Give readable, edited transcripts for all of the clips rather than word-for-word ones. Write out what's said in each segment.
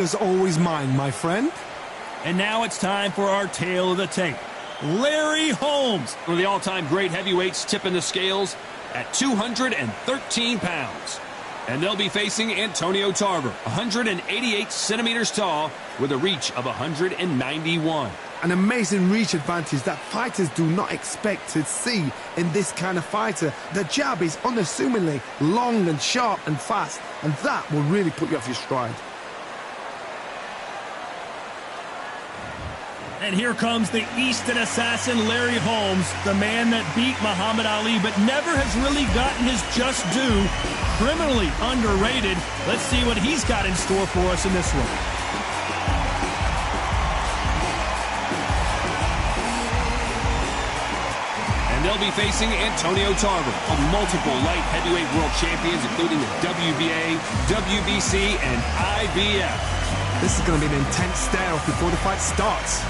Is always mine, my friend. And now it's time for our tale of the tape. Larry Holmes, one of the all-time great heavyweights, tipping the scales at 213 pounds. And they'll be facing Antonio Tarver, 188 centimeters tall, with a reach of 191. An amazing reach advantage that fighters do not expect to see in this kind of fighter. The jab is unassumingly long and sharp and fast, and that will really put you off your stride. And here comes the Easton assassin, Larry Holmes, the man that beat Muhammad Ali but never has really gotten his just due. Criminally underrated. Let's see what he's got in store for us in this one. And they'll be facing Antonio Tarver, of multiple light heavyweight world champions, including the WBA, WBC, and IBF. This is going to be an intense stare-off before the fight starts.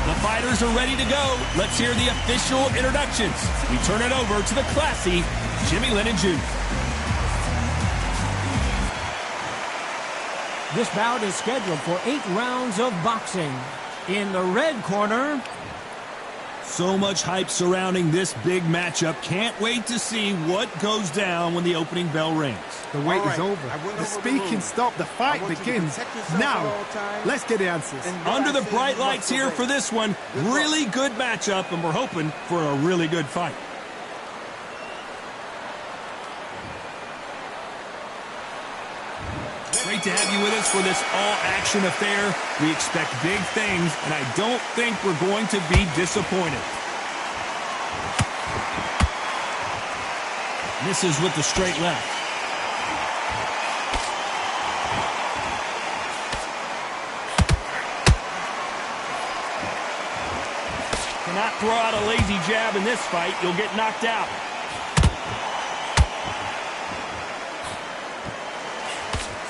The fighters are ready to go. Let's hear the official introductions. We turn it over to the classy Jimmy Lennon Jr. This bout is scheduled for 8 rounds of boxing. In the red corner... So much hype surrounding this big matchup. Can't wait to see what goes down when the opening bell rings. The wait is over. The speaking stopped. The fight begins. Now, let's get the answers. Under the bright lights here for this one. Really good matchup, and we're hoping for a really good fight. Great to have you with us for this all-action affair. We expect big things, and I don't think we're going to be disappointed. Misses with the straight left. Cannot throw out a lazy jab in this fight. You'll get knocked out.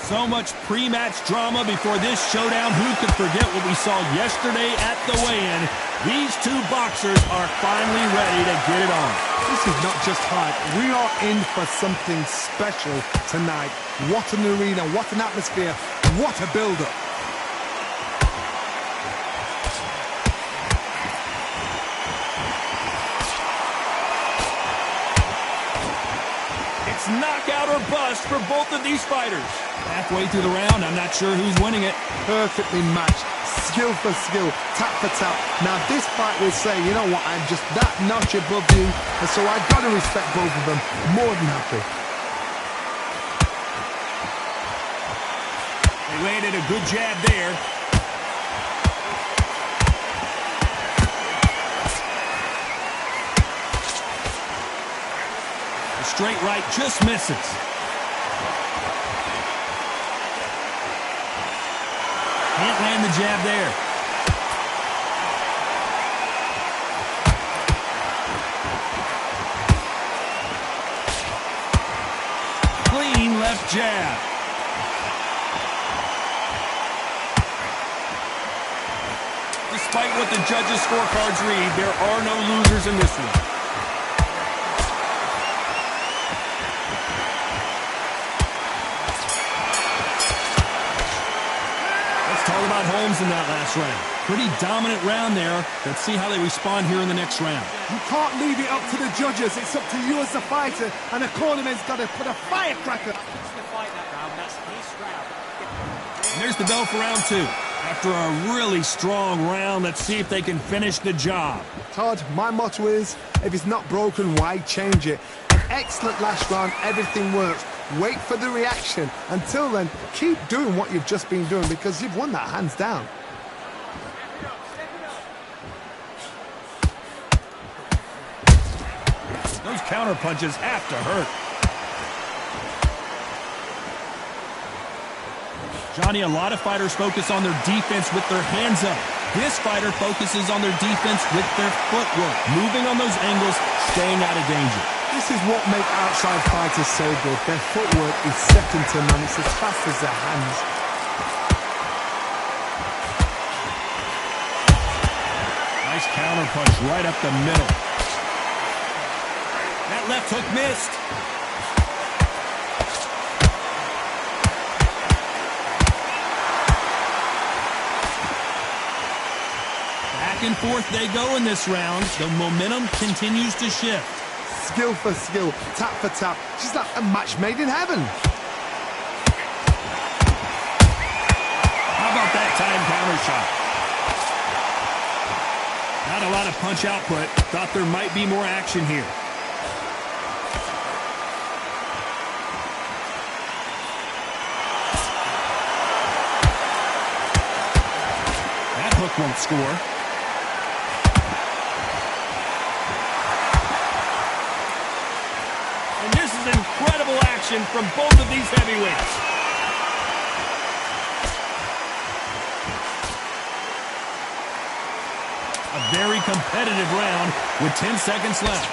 So much pre-match drama before this showdown. Who could forget what we saw yesterday at the weigh-in? These two boxers are finally ready to get it on. This is not just hype. We are in for something special tonight. What an arena, what an atmosphere, what a build-up. It's knockout or bust for both of these fighters. Halfway through the round, I'm not sure who's winning it. Perfectly matched, skill for skill, tap for tap. Now this fight will say, you know what, I'm just that notch above you, and so I've got to respect both of them. More than happy. They landed a good jab there. The straight right just misses. Can't land the jab there. Clean left jab. Despite what the judges' scorecards read, there are no losers in this one. Talk about Holmes in that last round. Pretty dominant round there. Let's see how they respond here in the next round. You can't leave it up to the judges. It's up to you as the fighter, and the cornerman's got to put a firecracker. And there's the bell for round 2. After a really strong round, let's see if they can finish the job. Todd, my motto is, if it's not broken, why change it? An excellent last round, everything works. Wait for the reaction. Until then, keep doing what you've just been doing because you've won that hands down. Those counter punches have to hurt. Johnny, a lot of fighters focus on their defense with their hands up. This fighter focuses on their defense with their footwork, moving on those angles, staying out of danger. This is what makes outside fighters so good. Their footwork is second to none. It's as fast as their hands. Nice counter punch right up the middle. That left hook missed. Back and forth they go in this round. The momentum continues to shift. Skill for skill, tap for tap. She's like a match made in heaven. How about that time counter shot? Not a lot of punch output. Thought there might be more action here. That hook won't score. And this is incredible action from both of these heavyweights. A very competitive round with 10 seconds left.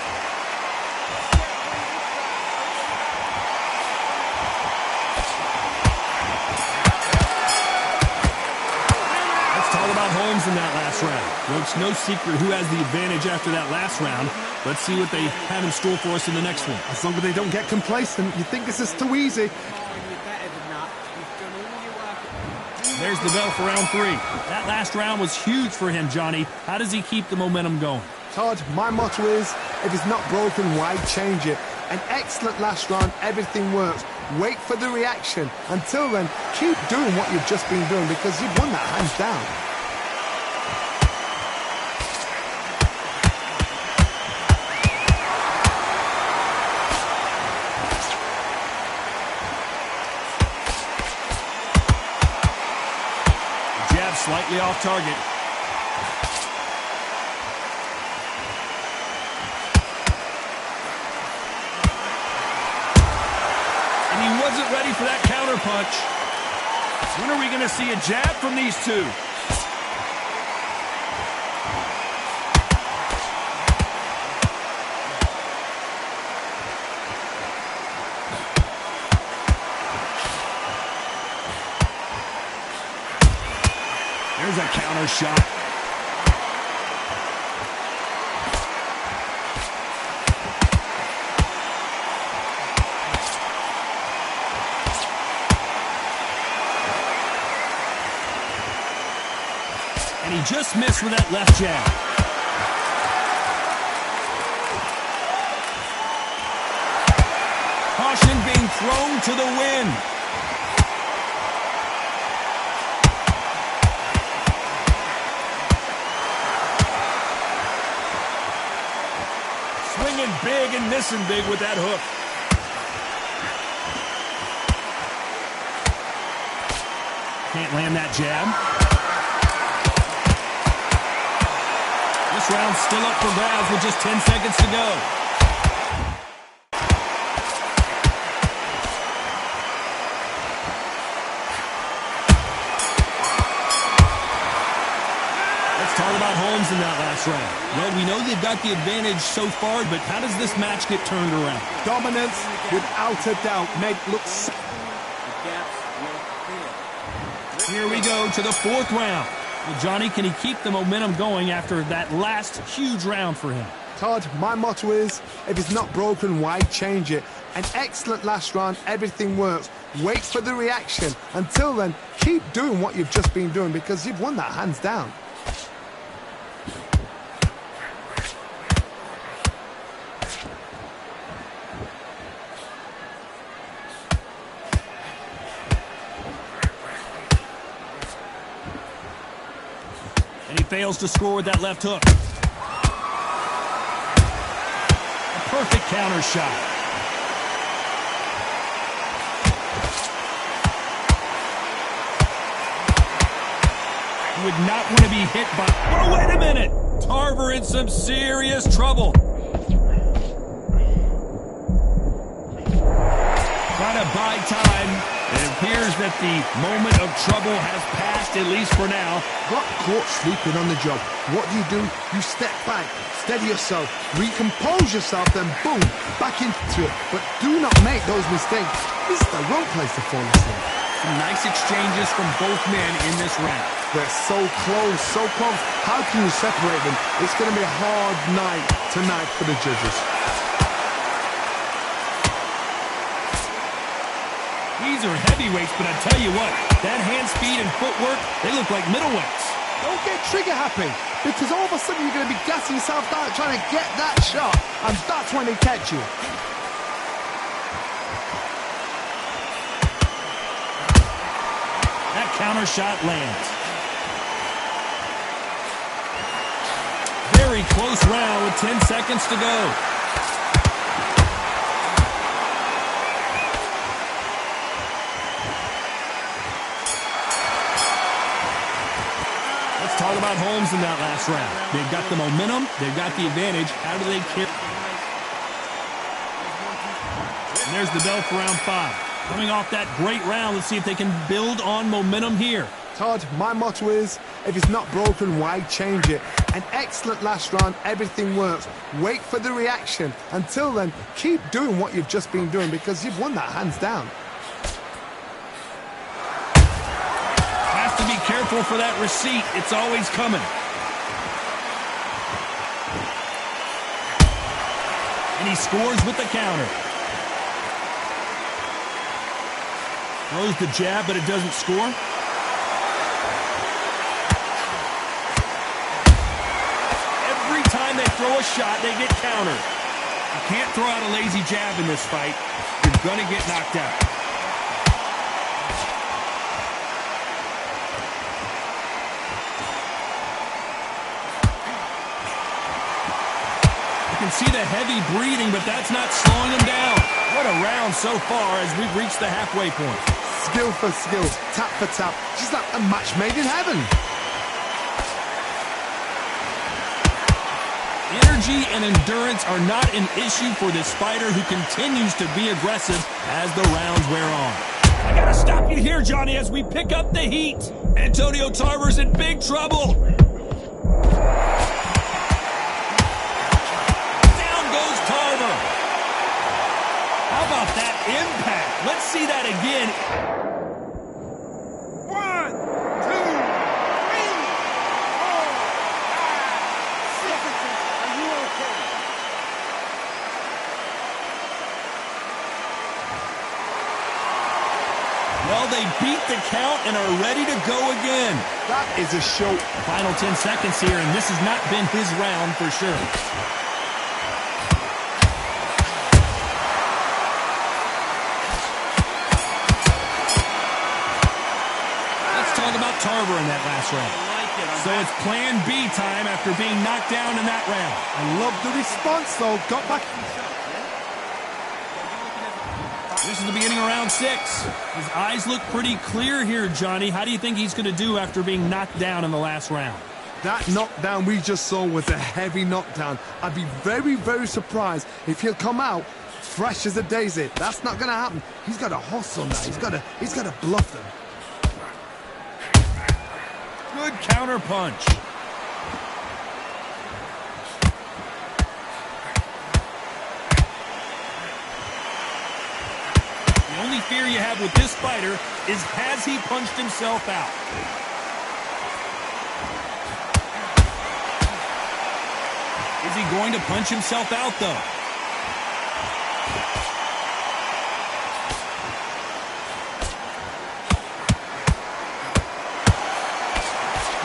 Let's talk about Holmes in that last round. Well, it's no secret who has the advantage after that last round. Let's see what they have in store for us in the next one. As long as they don't get complacent, you think this is too easy. There's the bell for round 3. That last round was huge for him, Johnny. How does he keep the momentum going? Todd, my motto is, if it's not broken, why change it? An excellent last round, everything works. Wait for the reaction. Until then, keep doing what you've just been doing because you've won that hands down. Slightly off target. And he wasn't ready for that counter punch. When are we going to see a jab from these two? There's a counter shot. And he just missed with that left jab. Caution being thrown to the wind. Swinging big and missing big with that hook. Can't land that jab. This round's still up for grabs with just 10 seconds to go. Talk about Holmes in that last round. Well, we know they've got the advantage so far, but how does this match get turned around? Dominance, without a doubt, made looks. Here we go to the 4th round. Well, Johnny, can he keep the momentum going after that last huge round for him? Todd, my motto is, if it's not broken, why change it? An excellent last round, everything works. Wait for the reaction. Until then, keep doing what you've just been doing because you've won that hands down. And he fails to score with that left hook. A perfect counter shot. He would not want to be hit by... Oh, wait a minute! Tarver in some serious trouble. Trying to buy time. It appears that the moment of trouble has passed, at least for now. Got caught sleeping on the job. What do? You step back, steady yourself, recompose yourself, then boom, back into it. But do not make those mistakes. This is the wrong place to fall asleep. Some nice exchanges from both men in this round. They're so close, so close. How can you separate them? It's going to be a hard night tonight for the judges. These are heavyweights, but I tell you what, that hand speed and footwork, they look like middleweights. Don't get trigger happy, because all of a sudden you're going to be gassing yourself out trying to get that shot, and that's when they catch you. That counter shot lands. Very close round with 10 seconds to go. Let's talk about Holmes in that last round. They've got the momentum. They've got the advantage. How do they carry? And there's the bell for round 5. Coming off that great round, let's see if they can build on momentum here. Todd, my motto is, if it's not broken, why change it? An excellent last round, everything works. Wait for the reaction. Until then, keep doing what you've just been doing, because you've won that hands down. Has to be careful for that receipt. It's always coming. And he scores with the counter. Throws the jab, but it doesn't score. Every time they throw a shot, they get countered. You can't throw out a lazy jab in this fight. You're going to get knocked out. You can see the heavy breathing, but that's not slowing him down. What a round so far as we've reached the halfway point. Skill for skill, tap for tap, just like a match made in heaven. Energy and endurance are not an issue for this fighter who continues to be aggressive as the rounds wear on. I gotta stop you here, Johnny, as we pick up the heat. Antonio Tarver's in big trouble. Down goes Tarver. How about that impact? Let's see that again. 1, 2, 3, 4, 5, 6. Are you okay? Well, they beat the count and are ready to go again. That is a show. Final 10 seconds here, and this has not been his round for sure. About Tarver in that last round. So it's plan B time after being knocked down in that round. I love the response, though. Got back. This is the beginning of round 6. His eyes look pretty clear here, Johnny. How do you think he's going to do after being knocked down in the last round? That knockdown we just saw was a heavy knockdown. I'd be very, very surprised if he'll come out fresh as a daisy. That's not going to happen. He's got to hustle now. He's got to bluff them. Good counter punch. The only fear you have with this fighter is, has he punched himself out? Is he going to punch himself out, though?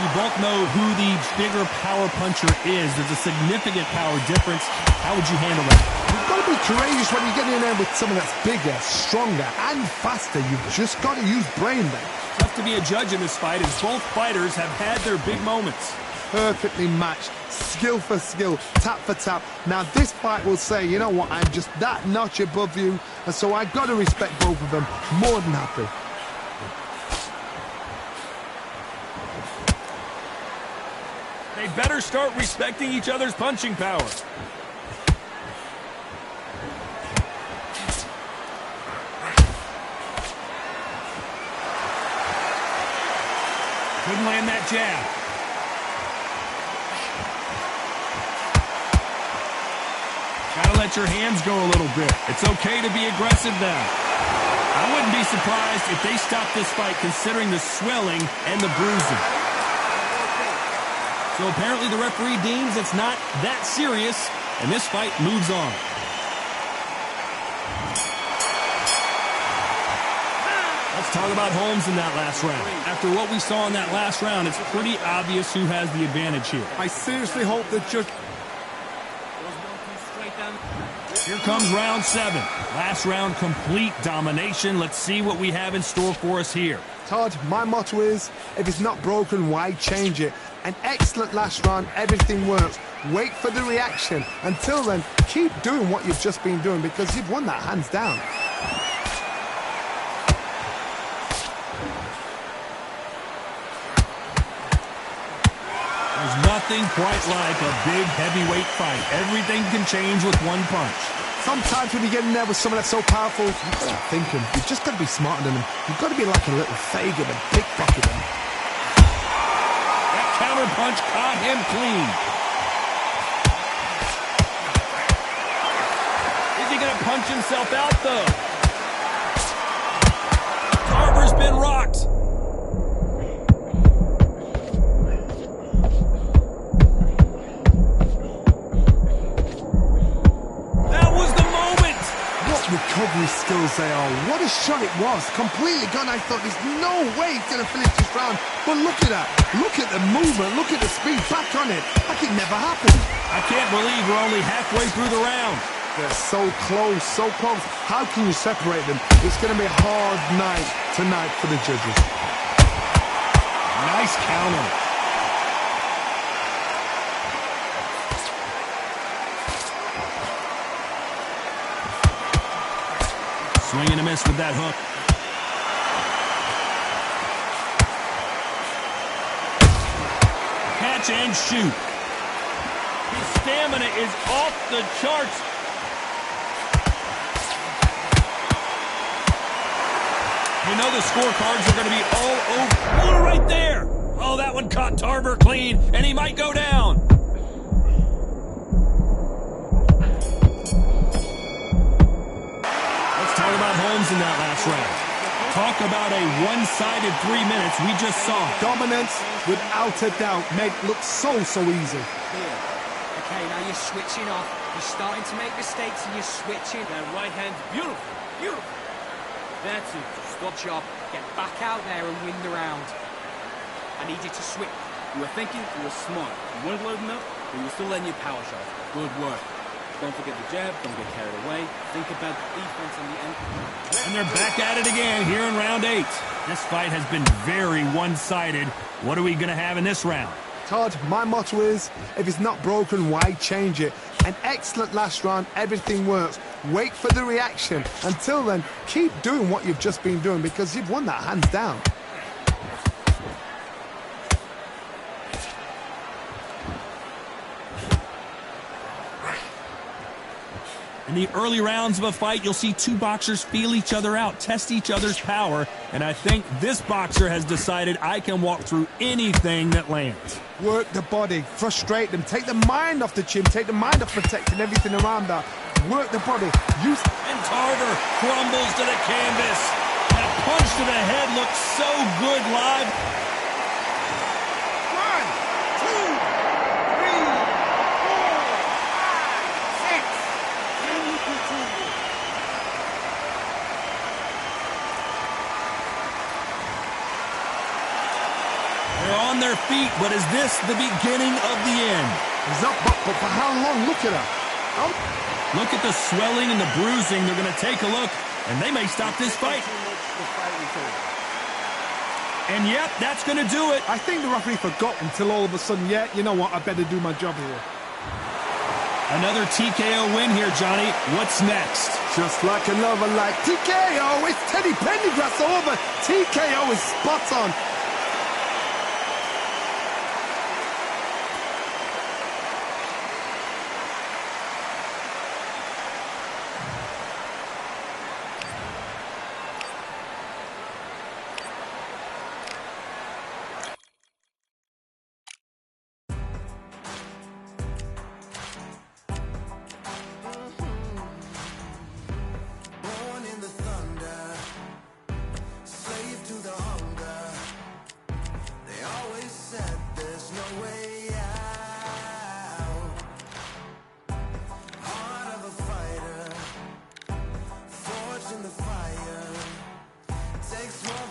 We both know who the bigger power puncher is. There's a significant power difference. How would you handle that? You've got to be courageous when you get in there with someone that's bigger, stronger, and faster. You've just got to use brain then. Tough to be a judge in this fight, as both fighters have had their big moments. Perfectly matched, skill for skill, tap for tap. Now this fight will say, you know what, I'm just that notch above you, and so I've got to respect both of them. More than happy. They better start respecting each other's punching power. Couldn't land that jab. Gotta let your hands go a little bit. It's okay to be aggressive now. I wouldn't be surprised if they stop this fight considering the swelling and the bruising. So apparently the referee deems it's not that serious, and this fight moves on. Let's Let's talk about Holmes in that last round. After what we saw in that last round, it's pretty obvious who has the advantage here. I seriously hope that Here comes round 7. Last round, complete domination. Let's see what we have in store for us here. Todd, my motto is, if it's not broken, why change it? An excellent last round, everything works. Wait for the reaction. Until then, keep doing what you've just been doing because you've won that hands down. There's nothing quite like a big heavyweight fight. Everything can change with one punch. Sometimes when you get in there with someone that's so powerful, you've got to think him. You've just got to be smarter than him. You've got to be like a little Fagin and pickpocket him. That counter punch caught him clean. Is he going to punch himself out, though? Tarver's been rocked. Recovery skills they are. What a shot it was. Completely gone. I thought there's no way he's going to finish this round. But look at that. Look at the movement. Look at the speed. Back on it. Like it never happened. I can't believe we're only halfway through the round. They're so close, so close. How can you separate them? It's going to be a hard night tonight for the judges. Nice counter. Swing and a miss with that hook. Catch and shoot. His stamina is off the charts. You know the scorecards are going to be all over. Oh, right there. Oh, that one caught Tarver clean, and he might go down. Talk about Holmes in that last round. Talk about a one-sided 3 minutes we just saw. Dominance, without a doubt, made look so easy. Here. Okay, now you're switching off. You're starting to make mistakes and you're switching. That right hand, beautiful, beautiful. That's it. Good job. Get back out there and win the round. I need you to switch. You were thinking, you were smart. You weren't loading up, but you were still letting your power shots. Good work. Don't forget the jab, don't get carried away. Think about the defense on the end. And they're back at it again here in round 8. This fight has been very one-sided. What are we going to have in this round? Todd, my motto is, if it's not broken, why change it? An excellent last round, everything works. Wait for the reaction. Until then, keep doing what you've just been doing because you've won that hands down. In the early rounds of a fight, you'll see two boxers feel each other out, test each other's power, and I think this boxer has decided I can walk through anything that lands. Work the body, frustrate them, take the mind off the chin, take the mind off protecting everything around that. Work the body. And Tarver crumbles to the canvas. That punch to the head looks so good live. 1, 2, 3, 4, 5, 6. They're on their feet, but is this the beginning of the end? He's up, but for how long? Look at her. Oh. Look at the swelling and the bruising. They're going to take a look, and they may stop this fight. And yep, that's going to do it. I think the referee forgot until all of a sudden, yeah, you know what, I better do my job here. Another TKO win here, Johnny. What's next? Just like another like TKO, it's Teddy Pendergrass over. TKO is spot on. Takes more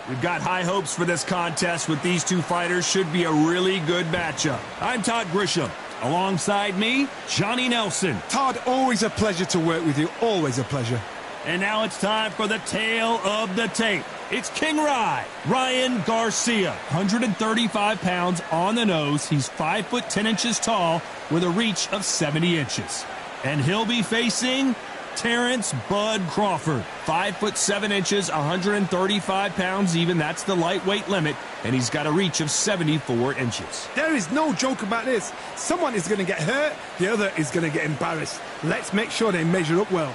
We've got high hopes for this contest with these two fighters. Should be a really good matchup. I'm Todd Grisham. Alongside me, Johnny Nelson. Todd, always a pleasure to work with you. Always a pleasure. And now it's time for the tale of the tape. It's King Rye, Ryan Garcia. 135 pounds on the nose. He's 5 foot 10 inches tall with a reach of 70 inches. And he'll be facing Terrence Bud Crawford. 5 foot 7 inches, 135 pounds even. That's the lightweight limit. And he's got a reach of 74 inches. There is no joke about this. Someone is going to get hurt, the other is going to get embarrassed. Let's make sure they measure up well.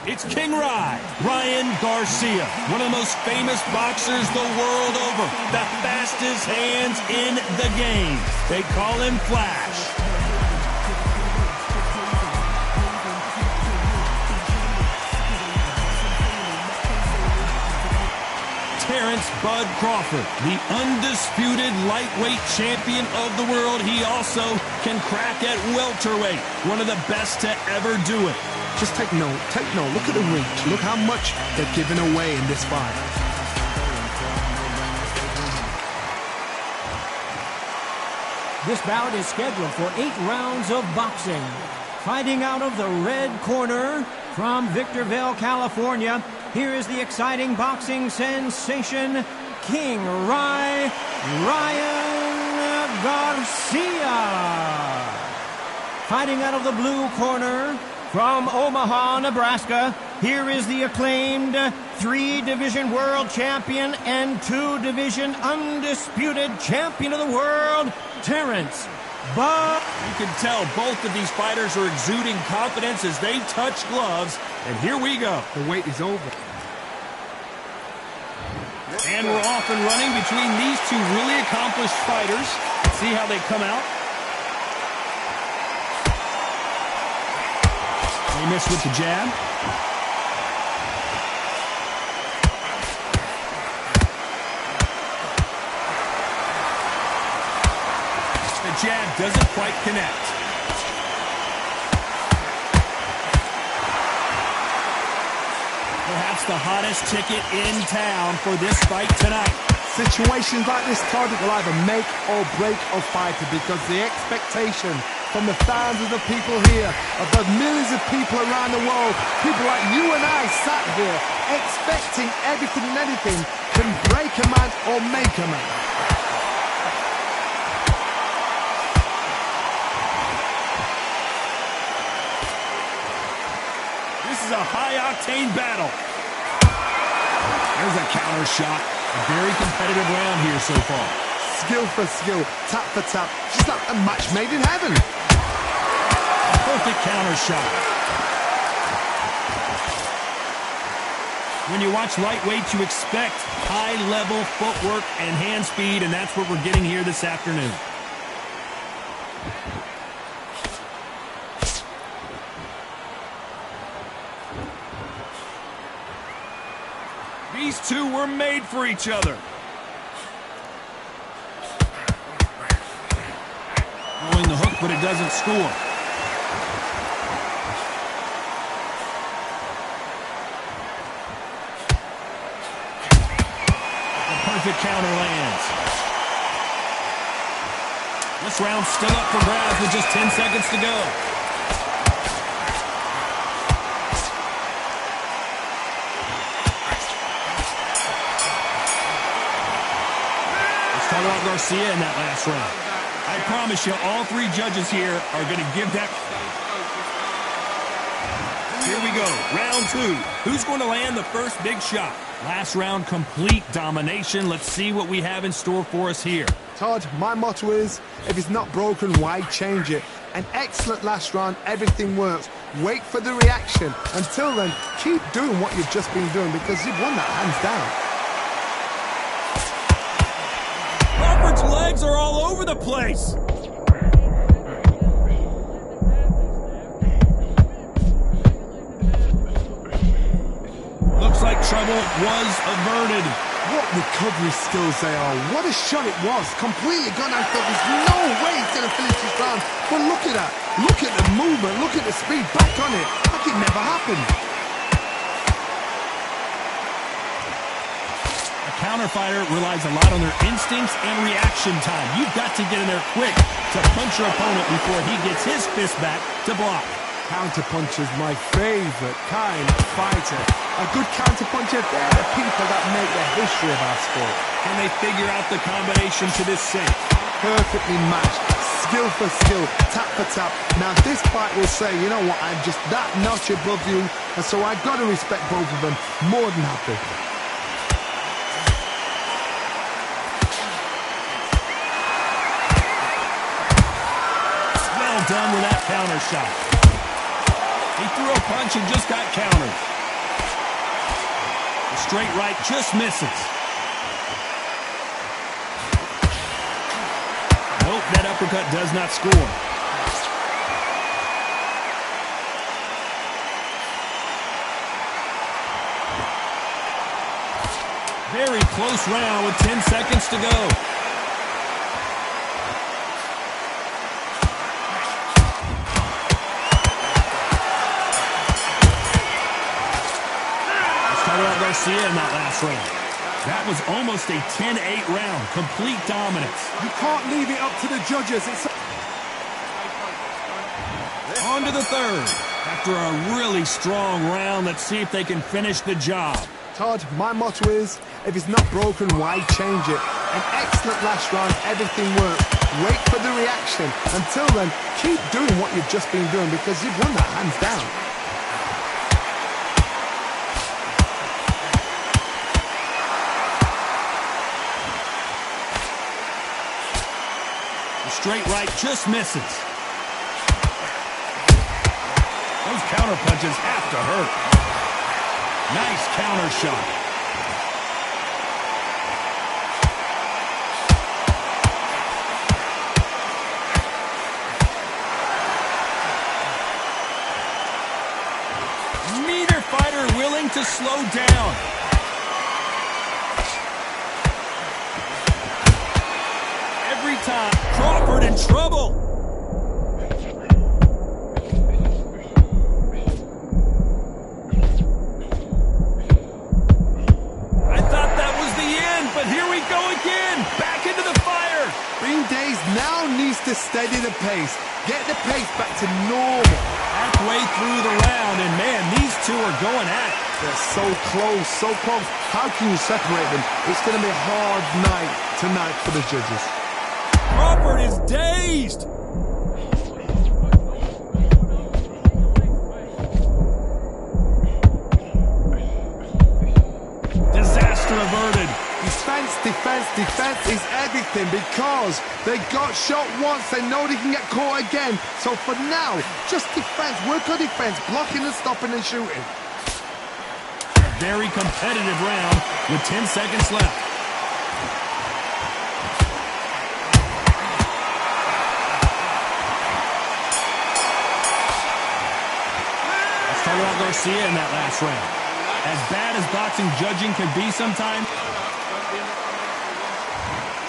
It's King Rye, Ryan Garcia, one of the most famous boxers the world over. The fastest hands in the game. They call him Flash. Terrence Bud Crawford, the undisputed lightweight champion of the world. He also can crack at welterweight, one of the best to ever do it. Just take note, look at the reach, look how much they're giving away in this fight. This bout is scheduled for 8 rounds of boxing. Fighting out of the red corner from Victorville, California, here is the exciting boxing sensation, King Rye, Ryan Garcia. Fighting out of the blue corner from Omaha, Nebraska, here is the acclaimed 3-division world champion and 2-division undisputed champion of the world, Terrence Bud. You can tell both of these fighters are exuding confidence as they touch gloves. And here we go. The wait is over. And we're off and running between these two really accomplished fighters. See how they come out. They miss with the jab. The jab doesn't quite connect. Perhaps the hottest ticket in town for this fight tonight. Situations like this, Todd, will either make or break a fighter because the expectation from the thousands of people here, of the millions of people around the world, people like you and I sat here expecting everything and anything can break a man or make a man. This is a high-octane battle. There's a counter shot. A very competitive round here so far. Skill for skill, tap for tap, just like a match made in heaven. Perfect counter shot. When you watch lightweight, you expect high-level footwork and hand speed, and that's what we're getting here this afternoon. These two were made for each other. Throwing the hook, but it doesn't score. The perfect counter lands. This round's still up for grabs with just 10 seconds to go. Talk about Garcia in that last round. I promise you, all 3 judges here are going to give that. Here we go, round 2. Who's going to land the first big shot? Last round, complete domination. Let's see what we have in store for us here. Todd, my motto is, if it's not broken, why change it? An excellent last round, everything works. Wait for the reaction. Until then, keep doing what you've just been doing because you've won that hands down. Legs are all over the place. Looks like trouble was averted. What recovery skills they are. What a shot it was. Completely gone. I thought there's no way he's going to finish this round. But look at that. Look at the movement. Look at the speed. Back on it. Like it never happened. counter fighter relies a lot on their instincts and reaction time. You've got to get in there quick to punch your opponent before he gets his fist back to block. Counterpuncher's my favorite kind of fighter. A good counterpuncher, they're the people that make the history of our sport. Can they figure out the combination to this sink? Perfectly matched, skill for skill, tap for tap. Now this fight will say, you know what, I'm just that notch above you, and so I've got to respect both of them. More than happy. Well done with that counter shot. He threw a punch and just got countered. The straight right just misses. Nope, that uppercut does not score. Very close round with 10 seconds to go. Garcia in that last round. That was almost a 10-8 round. Complete dominance. You can't leave it up to the judges. It's on to the third. After a really strong round, let's see if they can finish the job. Todd, my motto is, if it's not broken, why change it? An excellent last round, everything works. Wait for the reaction. Until then, keep doing what you've just been doing because you've won that hands down. Straight right just misses. Those counter punches have to hurt. Nice counter shot. Neither fighter willing to slow down. Every time, Crawford in trouble. I thought that was the end, but here we go again. Back into the fire. Green Days now needs to steady the pace. Get the pace back to normal. Halfway through the round, and man, these two are going at it. They're so close, so close. How can you separate them? It's going to be a hard night tonight for the judges. Crawford is dazed. Disaster averted. Defense, defense, defense is everything because they got shot once. They know they can get caught again. So for now, just defense. Work on defense, blocking and stopping and shooting. A very competitive round with 10 seconds left. Talk about Garcia in that last round. As bad as boxing judging can be sometimes.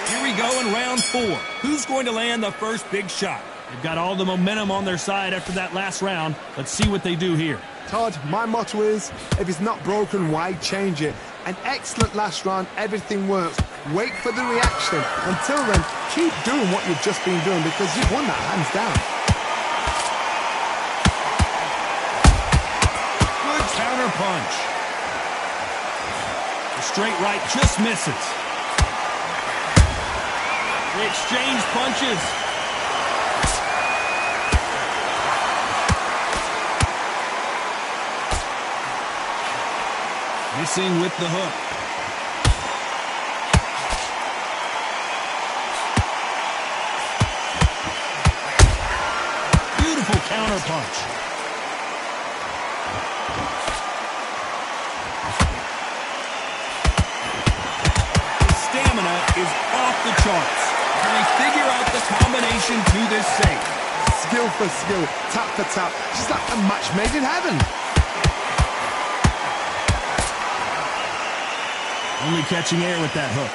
Here we go in round 4. Who's going to land the first big shot? They've got all the momentum on their side after that last round. Let's see what they do here. Todd, my motto is, if it's not broken, why change it? An excellent last round, everything works. Wait for the reaction. Until then, keep doing what you've just been doing because you've won that hands down. Counter punch. The straight right just misses. They exchange punches. Missing with the hook. Beautiful counter punch. Is off the charts. Can they figure out the combination to this save? Skill for skill, tap for tap, just like a match made in heaven. Only catching air with that hook.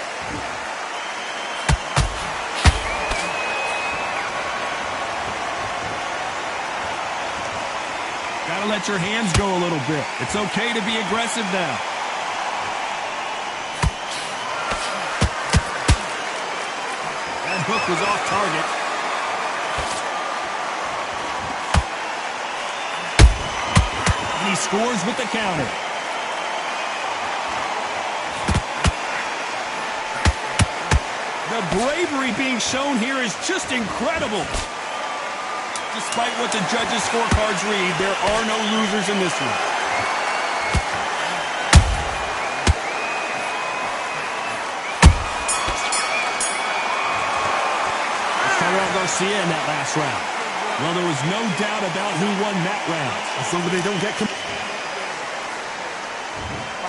Gotta let your hands go a little bit. It's okay to be aggressive now. hook was off target. And he scores with the counter. The bravery being shown here is just incredible. Despite what the judges' scorecards read, there are no losers in this one. Let's talk about Garcia in that last round. Well, there was no doubt about who won that round. As long as they don't get...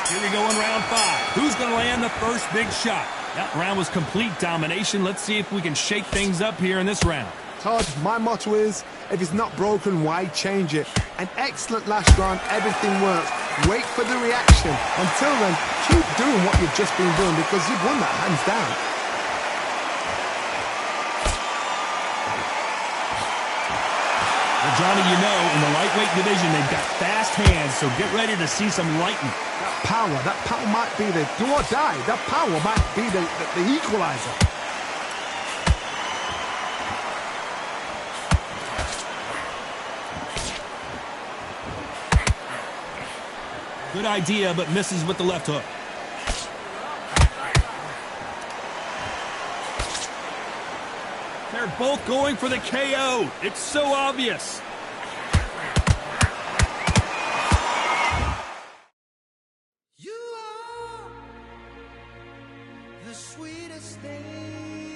Here we go in round 5. Who's going to land the first big shot? That round was complete domination. Let's see if we can shake things up here in this round. Todd, my motto is, if it's not broken, why change it? An excellent last round, everything works. Wait for the reaction. Until then, keep doing what you've just been doing because you've won that hands down. Well, Johnny, you know, in the lightweight division, they've got fast hands, so get ready to see some lightning. That power might be the do or die. That power might be the equalizer. Good idea, but misses with the left hook. They're both going for the KO. It's so obvious. You are the sweetest thing